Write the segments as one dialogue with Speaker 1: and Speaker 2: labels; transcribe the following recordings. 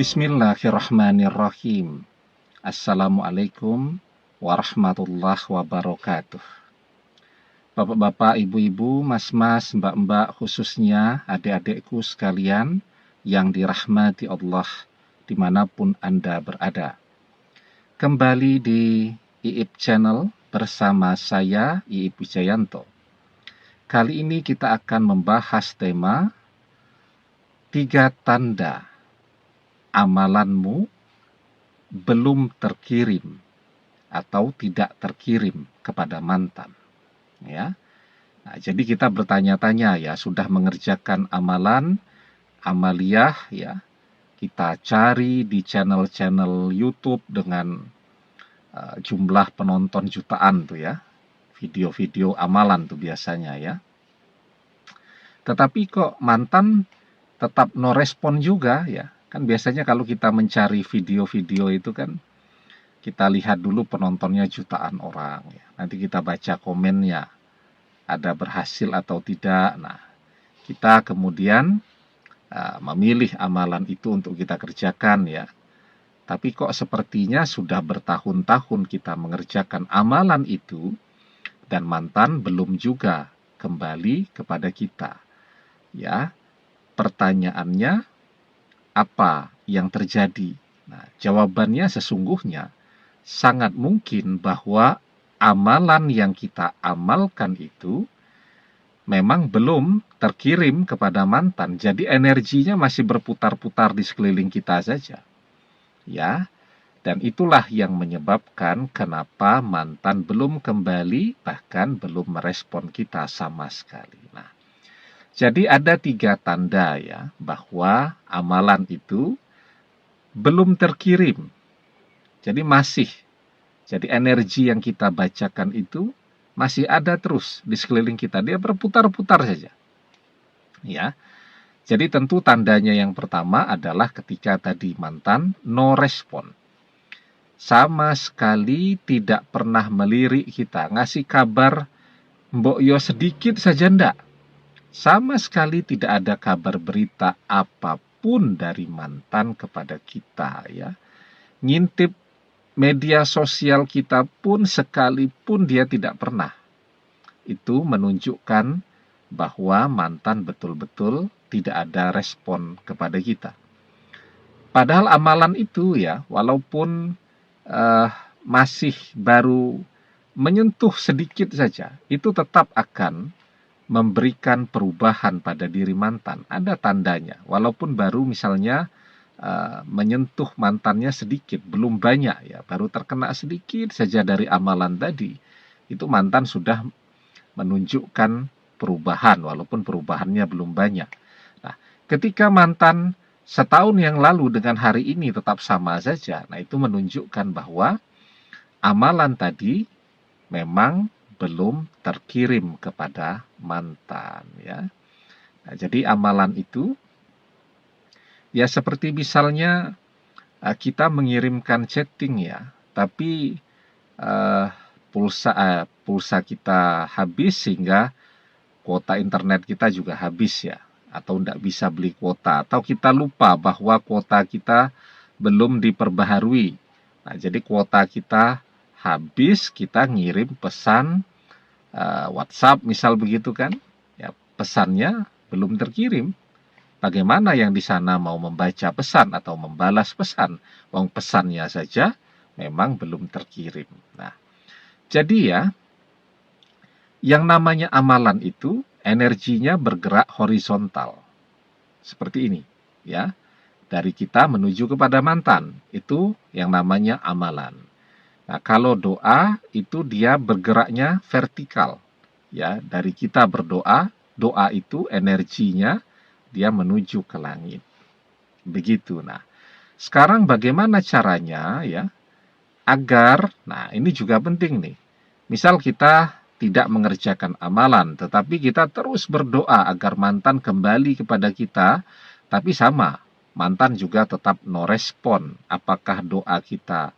Speaker 1: Bismillahirrahmanirrahim. Assalamualaikum warahmatullahi wabarakatuh. Bapak-bapak, ibu-ibu, mas-mas, mbak-mbak, khususnya adik-adikku sekalian yang dirahmati Allah dimanapun Anda berada. Kembali di IIP Channel bersama saya, IIP Wijayanto. Kali ini kita akan membahas tema 3 tanda amalanmu belum terkirim atau tidak terkirim kepada mantan. Ya. Nah, jadi kita bertanya-tanya ya, sudah mengerjakan amalan, amaliyah ya. Kita cari di channel-channel YouTube dengan jumlah penonton jutaan tuh ya. Video-video amalan tuh biasanya ya. Tetapi kok mantan tetap no respon juga ya. Kan biasanya kalau kita mencari video-video itu kan kita lihat dulu penontonnya jutaan orang ya. Nanti kita baca komennya, ada berhasil atau tidak. Nah, kita kemudian memilih amalan itu untuk kita kerjakan ya. Tapi kok sepertinya sudah bertahun-tahun kita mengerjakan amalan itu dan mantan belum juga kembali kepada kita. Ya, pertanyaannya apa yang terjadi? Nah, jawabannya sesungguhnya sangat mungkin bahwa amalan yang kita amalkan itu memang belum terkirim kepada mantan. Jadi energinya masih berputar-putar di sekeliling kita saja. Ya. Dan itulah yang menyebabkan kenapa mantan belum kembali, bahkan belum merespon kita sama sekali. Nah, jadi ada 3 tanda ya bahwa amalan itu belum terkirim. Jadi jadi energi yang kita bacakan itu masih ada terus di sekeliling kita. Dia berputar-putar saja. Ya. Jadi tentu tandanya yang pertama adalah ketika tadi mantan no respon. Sama sekali tidak pernah melirik kita, ngasih kabar mbok yo sedikit saja ndak. Sama sekali tidak ada kabar berita apapun dari mantan kepada kita ya. Ngintip media sosial kita pun sekalipun dia tidak pernah. Itu menunjukkan bahwa mantan betul-betul tidak ada respon kepada kita. Padahal amalan itu ya, walaupun masih baru menyentuh sedikit saja, itu tetap akan memberikan perubahan pada diri mantan. Ada tandanya, walaupun baru misalnya menyentuh mantannya sedikit, belum banyak ya, baru terkena sedikit saja dari amalan tadi, itu mantan sudah menunjukkan perubahan, walaupun perubahannya belum banyak. Nah, ketika mantan setahun yang lalu dengan hari ini tetap sama saja, nah itu menunjukkan bahwa amalan tadi memang belum terkirim kepada mantan ya. Nah, jadi amalan itu ya seperti misalnya kita mengirimkan chatting ya, tapi pulsa kita habis sehingga kuota internet kita juga habis ya, atau tidak bisa beli kuota, atau kita lupa bahwa kuota kita belum diperbaharui. Nah, jadi kuota kita habis, kita ngirim pesan WhatsApp misal begitu kan, ya pesannya belum terkirim. Bagaimana yang di sana mau membaca pesan atau membalas pesan? Wong pesannya saja memang belum terkirim. Nah, jadi ya, yang namanya amalan itu energinya bergerak horizontal. Seperti ini, ya. Dari kita menuju kepada mantan, itu yang namanya amalan. Nah, kalau doa itu dia bergeraknya vertikal. Ya, dari kita berdoa, doa itu energinya dia menuju ke langit. Begitu. Nah, sekarang bagaimana caranya ya agar, nah ini juga penting nih. Misal kita tidak mengerjakan amalan, tetapi kita terus berdoa agar mantan kembali kepada kita, tapi sama, mantan juga tetap no respon. Apakah doa kita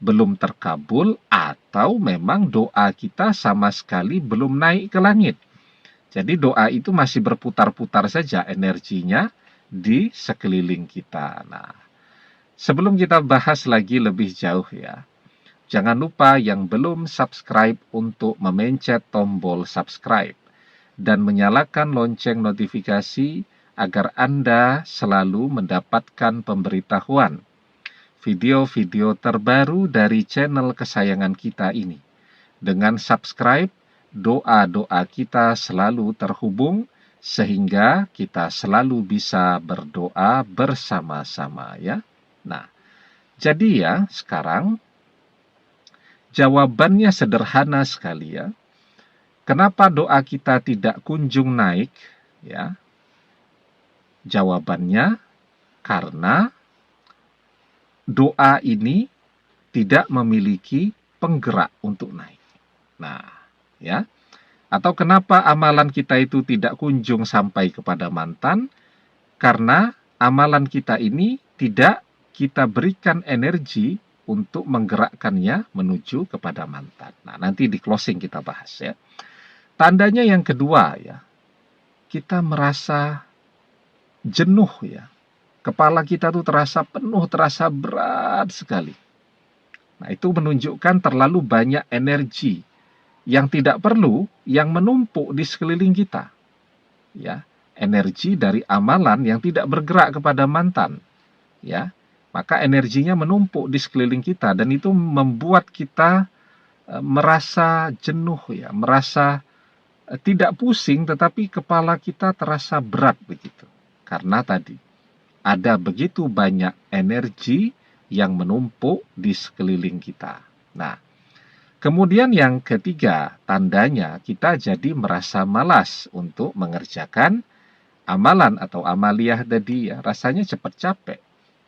Speaker 1: belum terkabul atau memang doa kita sama sekali belum naik ke langit? Jadi doa itu masih berputar-putar saja energinya di sekeliling kita. Nah, Sebelum kita bahas lagi lebih jauh ya, jangan lupa yang belum subscribe untuk memencet tombol subscribe dan menyalakan lonceng notifikasi agar Anda selalu mendapatkan pemberitahuan video-video terbaru dari channel kesayangan kita ini. Dengan subscribe, doa-doa kita selalu terhubung sehingga kita selalu bisa berdoa bersama-sama ya. Nah, jadi ya sekarang jawabannya sederhana sekali ya. Kenapa doa kita tidak kunjung naik ya? Jawabannya karena doa ini tidak memiliki penggerak untuk naik. Nah, ya. Atau kenapa amalan kita itu tidak kunjung sampai kepada mantan? Karena amalan kita ini tidak kita berikan energi untuk menggerakkannya menuju kepada mantan. Nah, nanti di closing kita bahas ya. Tandanya yang kedua ya, kita merasa jenuh ya. Kepala kita tuh terasa penuh, terasa berat sekali. Nah, itu menunjukkan terlalu banyak energi yang tidak perlu, yang menumpuk di sekeliling kita. Ya, energi dari amalan yang tidak bergerak kepada mantan. Ya, maka energinya menumpuk di sekeliling kita dan itu membuat kita merasa jenuh ya, merasa tidak pusing tetapi kepala kita terasa berat begitu. Karena tadi ada begitu banyak energi yang menumpuk di sekeliling kita. Nah, kemudian yang ketiga, tandanya kita jadi merasa malas untuk mengerjakan amalan atau amaliyah tadi ya, rasanya cepat capek.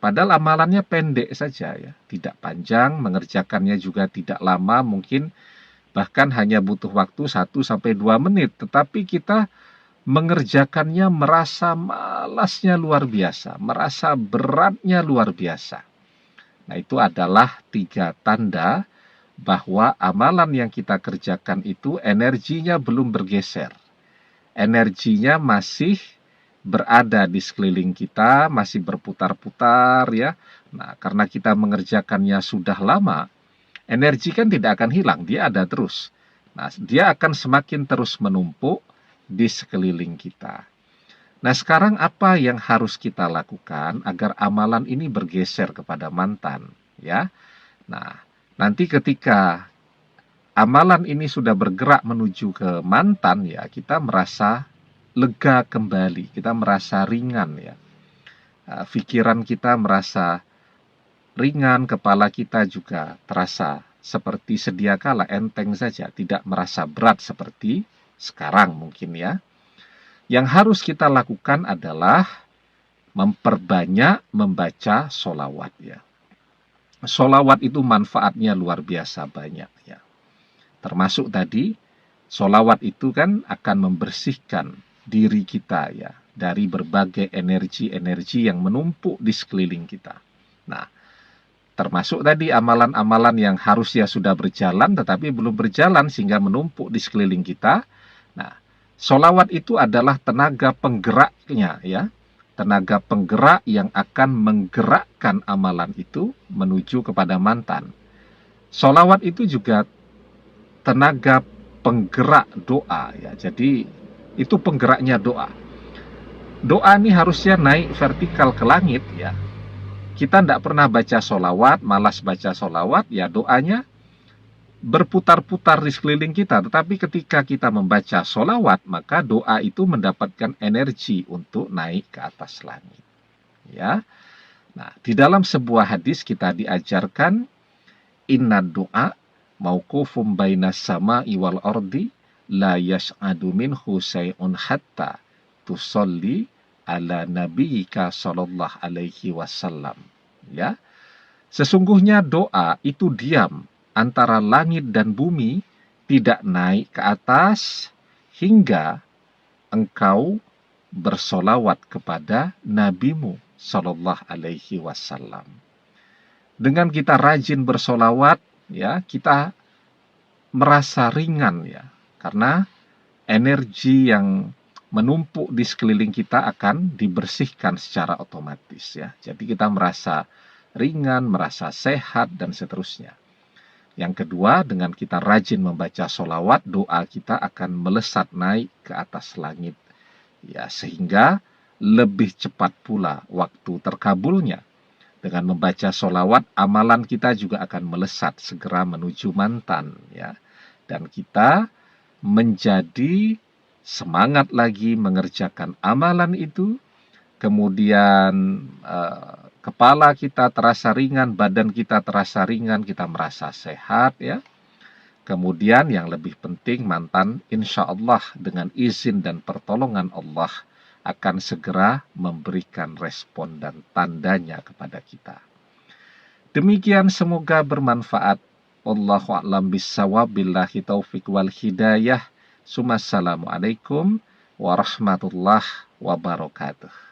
Speaker 1: Padahal amalannya pendek saja ya, tidak panjang, mengerjakannya juga tidak lama, mungkin bahkan hanya butuh waktu 1-2 menit, tetapi kita mengerjakannya merasa malasnya luar biasa, merasa beratnya luar biasa. Nah, itu adalah 3 tanda bahwa amalan yang kita kerjakan itu energinya belum bergeser. Energinya masih berada di sekeliling kita, masih berputar-putar ya. Nah, karena kita mengerjakannya sudah lama, energi kan tidak akan hilang, dia ada terus. Nah, dia akan semakin terus menumpuk di sekeliling kita. Nah, sekarang apa yang harus kita lakukan agar amalan ini bergeser kepada mantan, ya? Nah, nanti ketika amalan ini sudah bergerak menuju ke mantan, ya, kita merasa lega kembali, kita merasa ringan, ya. Pikiran kita merasa ringan, kepala kita juga terasa seperti sedia kala, enteng saja, tidak merasa berat seperti sekarang mungkin ya. Yang harus kita lakukan adalah memperbanyak membaca sholawat ya. Sholawat itu manfaatnya luar biasa banyak ya. Termasuk tadi, sholawat itu kan akan membersihkan diri kita ya dari berbagai energi-energi yang menumpuk di sekeliling kita. Nah, termasuk tadi amalan-amalan yang harusnya sudah berjalan tetapi belum berjalan sehingga menumpuk di sekeliling kita. Nah, sholawat itu adalah tenaga penggeraknya ya. Tenaga penggerak yang akan menggerakkan amalan itu menuju kepada mantan. Sholawat itu juga tenaga penggerak doa ya. Jadi itu penggeraknya doa. Doa ini harusnya naik vertikal ke langit ya. Kita tidak pernah baca sholawat, malas baca sholawat, ya doanya berputar-putar di sekeliling kita. Tetapi ketika kita membaca sholawat, maka doa itu mendapatkan energi untuk naik ke atas langit. Ya, nah di dalam sebuah hadis kita diajarkan inna doa mauqufum bainas sama'i wal ardi la yas'adu minhu say'un hatta tusolli ala nabiyyika sallallahu alaihi wasallam. Ya, sesungguhnya doa itu diam antara langit dan bumi, tidak naik ke atas hingga engkau bersolawat kepada nabimu sallallahu alaihi wasallam. Dengan kita rajin bersolawat, ya kita merasa ringan ya, karena energi yang menumpuk di sekeliling kita akan dibersihkan secara otomatis ya. Jadi kita merasa ringan, merasa sehat, dan seterusnya. Yang kedua, dengan kita rajin membaca sholawat, doa kita akan melesat naik ke atas langit. Ya, sehingga lebih cepat pula waktu terkabulnya. Dengan membaca sholawat, amalan kita juga akan melesat segera menuju mantan. Ya. Dan kita menjadi semangat lagi mengerjakan amalan itu, kemudian kepala kita terasa ringan, badan kita terasa ringan, kita merasa sehat ya. Kemudian yang lebih penting, mantan insya Allah dengan izin dan pertolongan Allah akan segera memberikan respon dan tandanya kepada kita. Demikian, semoga bermanfaat. Wallahu a'lam bissawab, billahi taufik wal hidayah. Assalamualaikum warahmatullahi wabarakatuh.